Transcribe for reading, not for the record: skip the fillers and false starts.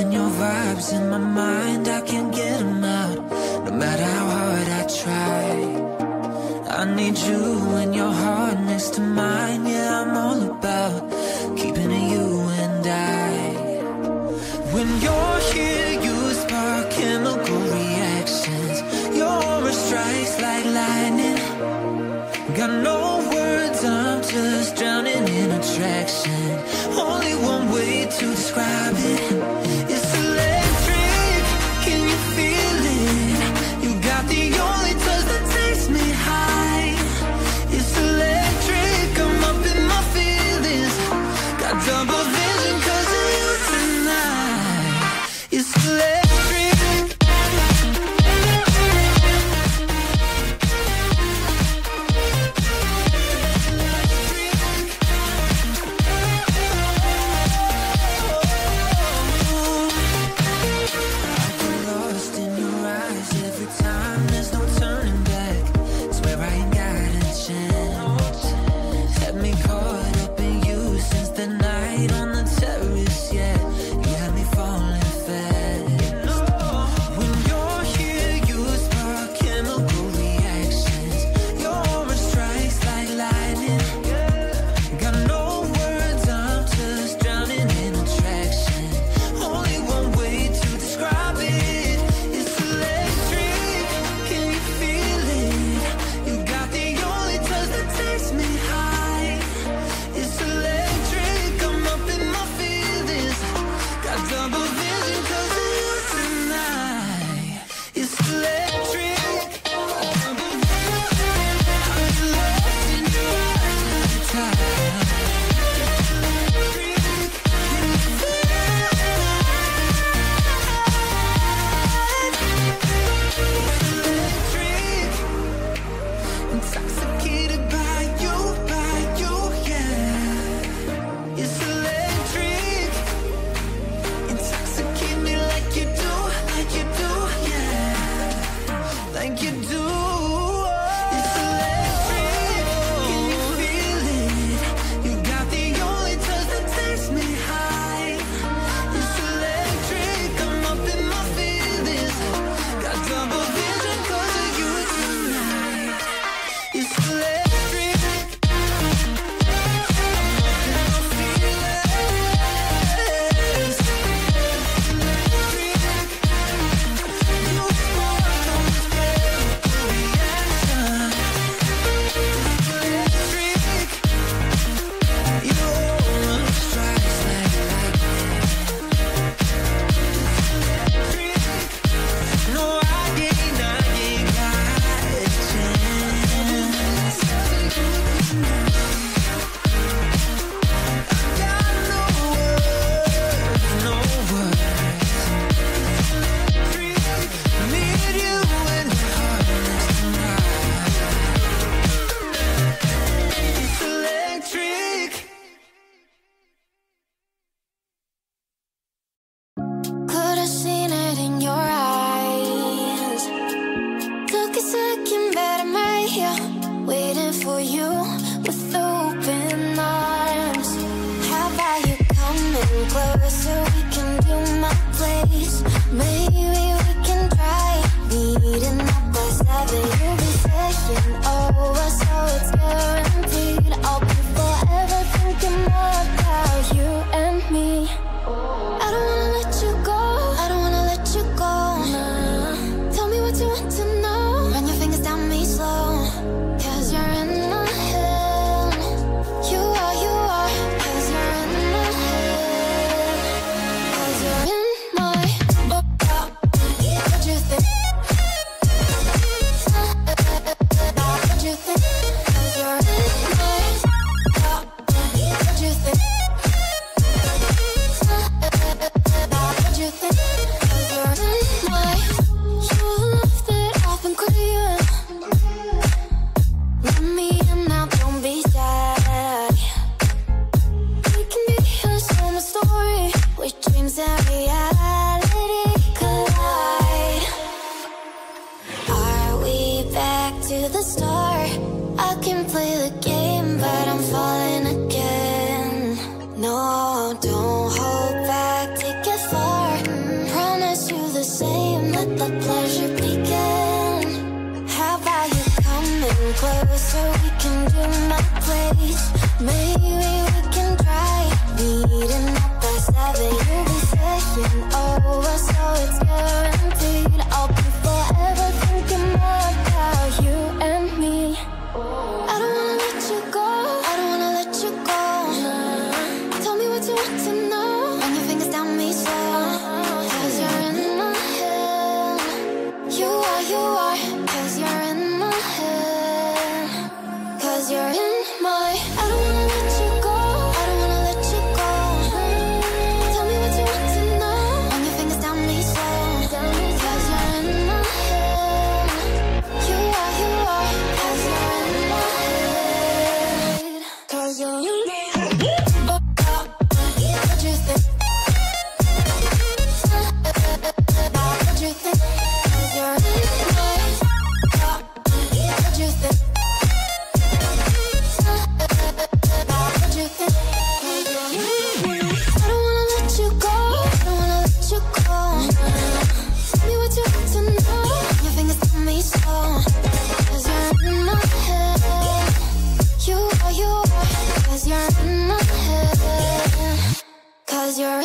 and your vibes in my mind, I can't get them out, no matter how hard I try. I need you and your heart next to mine. Yeah, I'm all about keeping it you and I. When you're here, you spark chemical reactions. Your aura strikes like lightning. Got no words, I'm just drowning in attraction. Only one way to describe it. It's electric, can you feel it? You got the only touch that takes me high. It's electric, I'm up in my feelings. Got double vision 'cause of you tonight. It's electric. the start. I can play the game, but I'm falling again. No, don't hold back, take it far. closer, we can do my place. Maybe we can try meeting up by 7. You'll be saying over, so it's guaranteed. I'll be forever thinking more about you and me. I don't wanna let you go, I don't wanna let you go. Tell me what you want to know. Run your fingers down me slow, 'cause you're in my head. You are, 'cause you're in my head. 'Cause you're in my, I don't wanna let you go, I don't wanna let you go. Tell me what you want to know. Run your fingers down me slow, 'cause you're in my head. You are, 'cause you're in my head. 'Cause you're in my head. What you think? What you think? 'Cause you're in my head. What you think? What you think? 'Cause you're in my head. I don't wanna let you go, I don't wanna let you go. Tell me what you want to know. Your fingers tell me so, 'cause you're in my head. You are, 'cause you're in my head. 'Cause you're